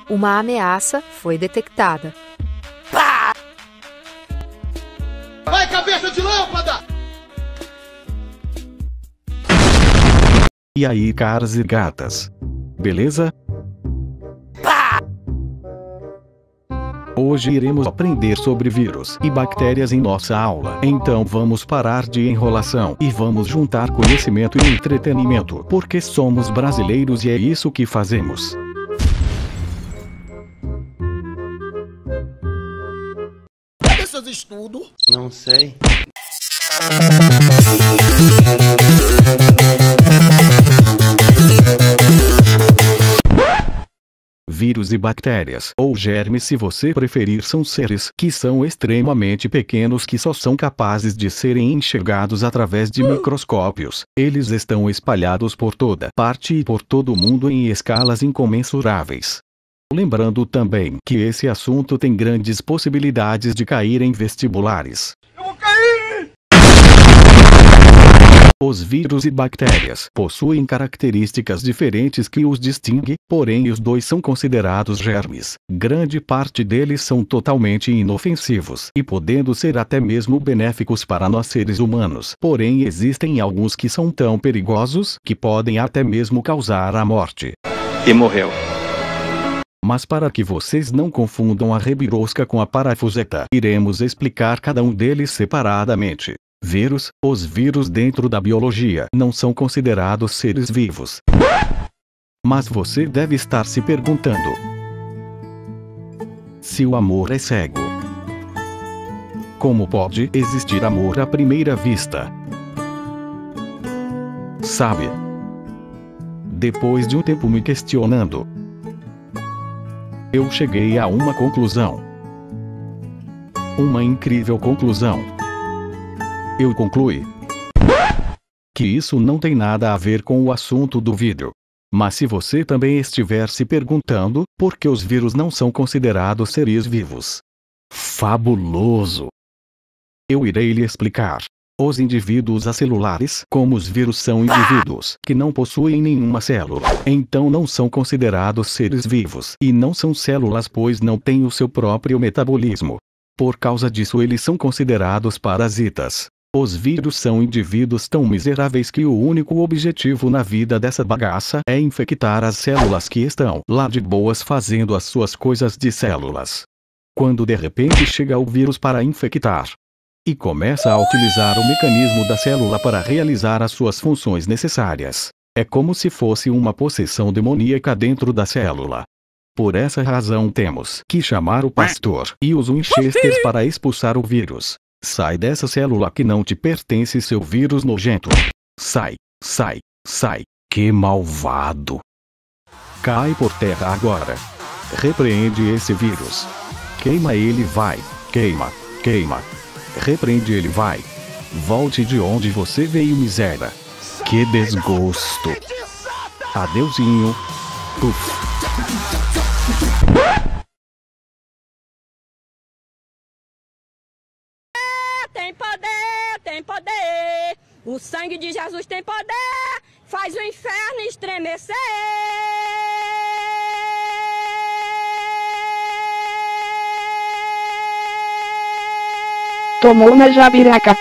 Uma ameaça foi detectada. Vai, cabeça de lâmpada! E aí, caras e gatas? Beleza? Hoje iremos aprender sobre vírus e bactérias em nossa aula. Então vamos parar de enrolação e vamos juntar conhecimento e entretenimento, porque somos brasileiros e é isso que fazemos. Cadê seus estudos? Não sei. Vírus e bactérias, ou germes se você preferir, são seres que são extremamente pequenos que só são capazes de serem enxergados através de microscópios. Eles estão espalhados por toda parte e por todo o mundo em escalas incomensuráveis. Lembrando também que esse assunto tem grandes possibilidades de cair em vestibulares. Os vírus e bactérias possuem características diferentes que os distinguem, porém os dois são considerados germes. Grande parte deles são totalmente inofensivos e podendo ser até mesmo benéficos para nós seres humanos. Porém existem alguns que são tão perigosos que podem até mesmo causar a morte. E morreu. Mas para que vocês não confundam a rebirosca com a parafuseta, iremos explicar cada um deles separadamente. Vírus. Os vírus dentro da biologia não são considerados seres vivos. Mas você deve estar se perguntando: se o amor é cego, como pode existir amor à primeira vista? Sabe? Depois de um tempo me questionando, eu cheguei a uma conclusão. Uma incrível conclusão. Eu concluí que isso não tem nada a ver com o assunto do vídeo. Mas se você também estiver se perguntando por que os vírus não são considerados seres vivos, fabuloso! Eu irei lhe explicar. Os indivíduos acelulares, como os vírus, são indivíduos que não possuem nenhuma célula, então não são considerados seres vivos, e não são células pois não têm o seu próprio metabolismo. Por causa disso eles são considerados parasitas. Os vírus são indivíduos tão miseráveis que o único objetivo na vida dessa bagaça é infectar as células que estão lá de boas fazendo as suas coisas de células. Quando de repente chega o vírus para infectar e começa a utilizar o mecanismo da célula para realizar as suas funções necessárias, é como se fosse uma possessão demoníaca dentro da célula. Por essa razão temos que chamar o pastor e os Winchesters para expulsar o vírus. Sai dessa célula que não te pertence, seu vírus nojento. Sai, sai, sai. Que malvado. Cai por terra agora. Repreende esse vírus. Queima ele, vai. Queima, queima. Repreende ele, vai. Volte de onde você veio, miséria. Que desgosto. Adeusinho. Puf. Tem poder, tem poder. O sangue de Jesus tem poder. Faz o inferno estremecer. Tomou uma jabiraca.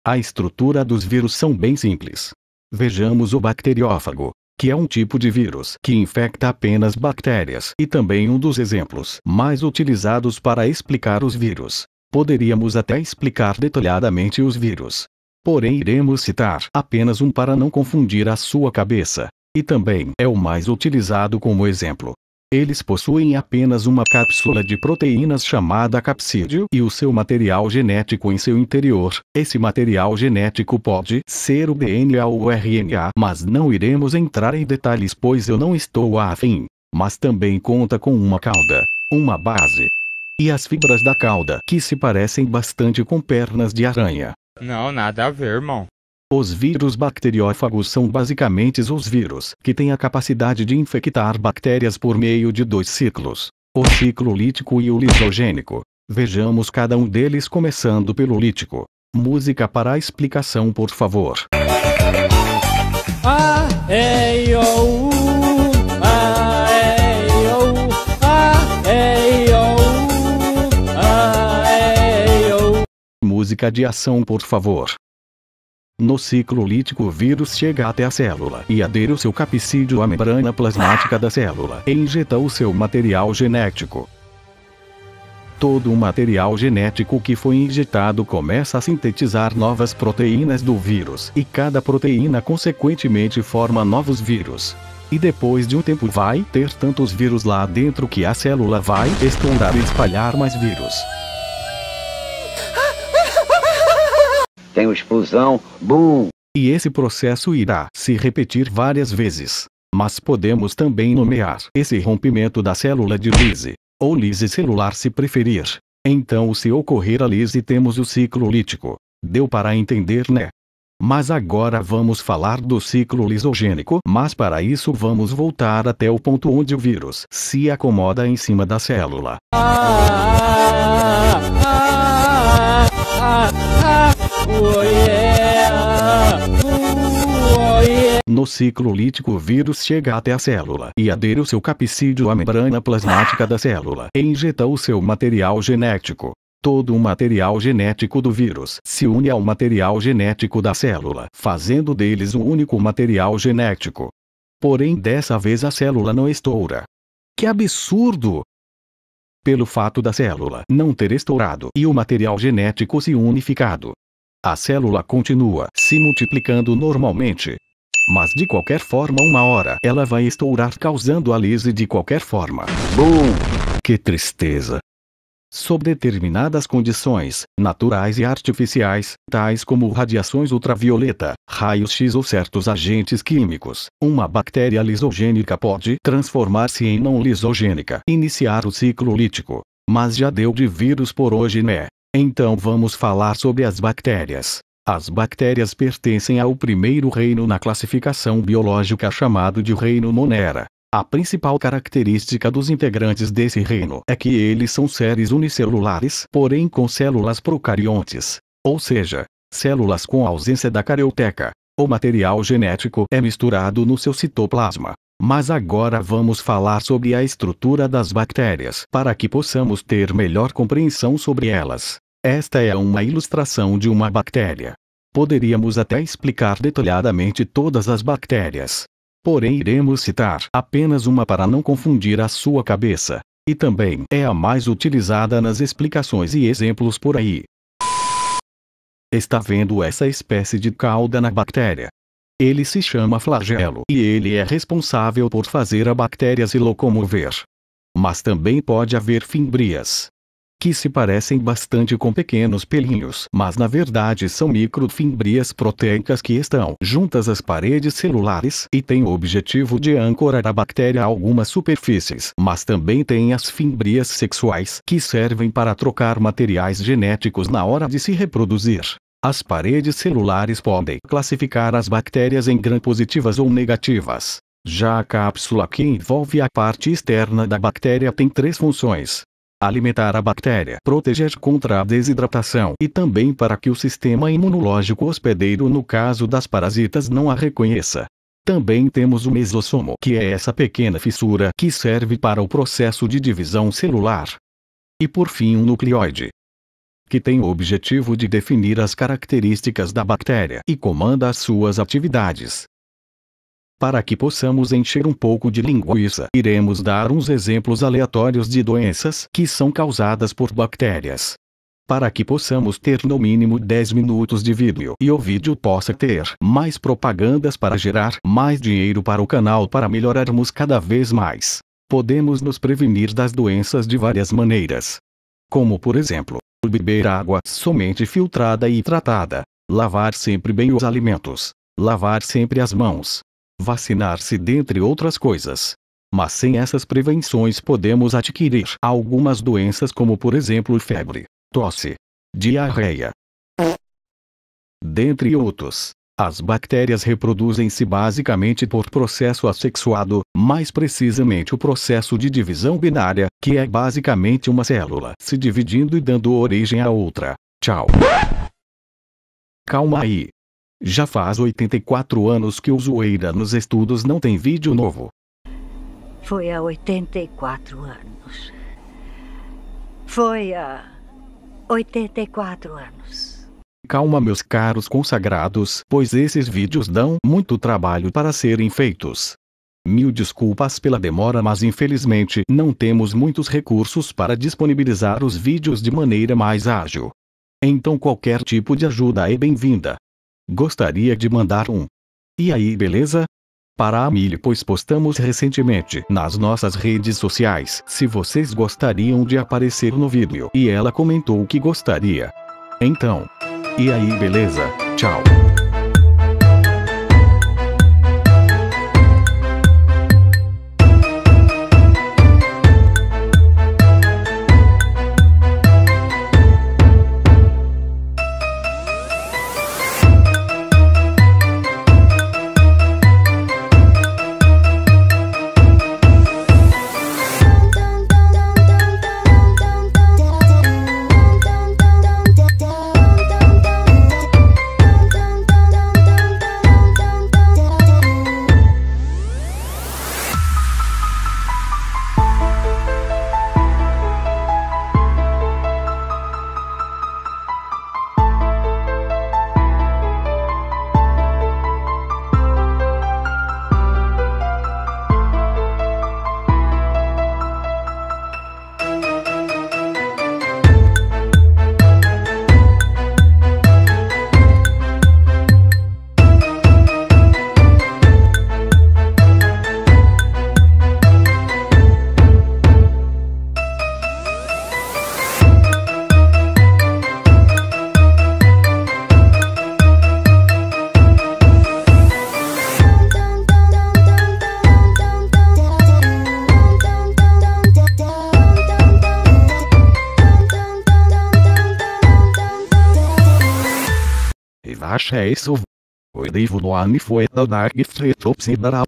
A estrutura dos vírus são bem simples. Vejamos o bacteriófago, que é um tipo de vírus que infecta apenas bactérias e também um dos exemplos mais utilizados para explicar os vírus. Poderíamos até explicar detalhadamente os vírus. Porém iremos citar apenas um para não confundir a sua cabeça. E também é o mais utilizado como exemplo. Eles possuem apenas uma cápsula de proteínas chamada capsídeo e o seu material genético em seu interior. Esse material genético pode ser o DNA ou o RNA, mas não iremos entrar em detalhes pois eu não estou afim. Mas também conta com uma cauda, uma base e as fibras da cauda que se parecem bastante com pernas de aranha. Não, nada a ver, irmão. Os vírus bacteriófagos são basicamente os vírus que têm a capacidade de infectar bactérias por meio de dois ciclos, o ciclo lítico e o lisogênico. Vejamos cada um deles começando pelo lítico. Música para a explicação, por favor. A, E, I, O, U, A. música de ação, por favor. No ciclo lítico, o vírus chega até a célula e adere o seu capsídeo à membrana plasmática da célula e injeta o seu material genético. Todo o material genético que foi injetado começa a sintetizar novas proteínas do vírus, e cada proteína consequentemente forma novos vírus. E depois de um tempo vai ter tantos vírus lá dentro que a célula vai estourar e espalhar mais vírus. Tem uma explosão, BUM! E esse processo irá se repetir várias vezes. Mas podemos também nomear esse rompimento da célula de lise, ou lise celular se preferir. Então, se ocorrer a lise, temos o ciclo lítico. Deu para entender, né? Mas agora vamos falar do ciclo lisogênico, mas para isso vamos voltar até o ponto onde o vírus se acomoda em cima da célula. No ciclo lítico, o vírus chega até a célula e adere o seu capsídeo à membrana plasmática da célula e injeta o seu material genético. Todo o material genético do vírus se une ao material genético da célula, fazendo deles um único material genético. Porém, dessa vez a célula não estoura. Que absurdo! Pelo fato da célula não ter estourado e o material genético se unificado, a célula continua se multiplicando normalmente. Mas de qualquer forma, uma hora ela vai estourar, causando a lise de qualquer forma. BUM! Que tristeza! Sob determinadas condições, naturais e artificiais, tais como radiações ultravioleta, raios-x ou certos agentes químicos, uma bactéria lisogênica pode transformar-se em não lisogênica, iniciar o ciclo lítico. Mas já deu de vírus por hoje, né? Então vamos falar sobre as bactérias. As bactérias pertencem ao primeiro reino na classificação biológica, chamado de reino Monera. A principal característica dos integrantes desse reino é que eles são seres unicelulares, porém com células procariontes, ou seja, células com ausência da carioteca. O material genético é misturado no seu citoplasma. Mas agora vamos falar sobre a estrutura das bactérias, para que possamos ter melhor compreensão sobre elas. Esta é uma ilustração de uma bactéria. Poderíamos até explicar detalhadamente todas as bactérias. Porém, iremos citar apenas uma para não confundir a sua cabeça. E também é a mais utilizada nas explicações e exemplos por aí. Está vendo essa espécie de cauda na bactéria? Ele se chama flagelo e ele é responsável por fazer a bactéria se locomover. Mas também pode haver fimbrias, que se parecem bastante com pequenos pelinhos, mas na verdade são microfimbrias proteicas que estão juntas às paredes celulares e têm o objetivo de ancorar a bactéria a algumas superfícies. Mas também tem as fimbrias sexuais, que servem para trocar materiais genéticos na hora de se reproduzir. As paredes celulares podem classificar as bactérias em gram-positivas ou negativas. Já a cápsula, que envolve a parte externa da bactéria, tem 3 funções: alimentar a bactéria, proteger contra a desidratação e também para que o sistema imunológico hospedeiro, no caso das parasitas, não a reconheça. Também temos o mesossomo, que é essa pequena fissura que serve para o processo de divisão celular. E por fim, um nucleoide, que tem o objetivo de definir as características da bactéria e comanda as suas atividades. Para que possamos encher um pouco de linguiça, iremos dar uns exemplos aleatórios de doenças que são causadas por bactérias. Para que possamos ter no mínimo 10 minutos de vídeo e o vídeo possa ter mais propagandas para gerar mais dinheiro para o canal, para melhorarmos cada vez mais, podemos nos prevenir das doenças de várias maneiras. Como por exemplo, beber água somente filtrada e tratada, lavar sempre bem os alimentos, lavar sempre as mãos, vacinar-se, dentre outras coisas. Mas sem essas prevenções podemos adquirir algumas doenças, como por exemplo febre, tosse, diarreia, dentre outros. As bactérias reproduzem-se basicamente por processo assexuado, mais precisamente o processo de divisão binária, que é basicamente uma célula se dividindo e dando origem a outra. Tchau. Calma aí. Já faz 84 anos que o Zoeira nos Estudos não tem vídeo novo. Foi há 84 anos. Foi há 84 anos. Calma, meus caros consagrados, pois esses vídeos dão muito trabalho para serem feitos. Mil desculpas pela demora, mas infelizmente não temos muitos recursos para disponibilizar os vídeos de maneira mais ágil. Então qualquer tipo de ajuda é bem-vinda. Gostaria de mandar um "e aí, beleza?" para a Milly, pois postamos recentemente nas nossas redes sociais se vocês gostariam de aparecer no vídeo, e ela comentou que gostaria. Então, e aí, beleza? Tchau. Acha isso? O livro do Anne foi da Dark Street Opsidaral.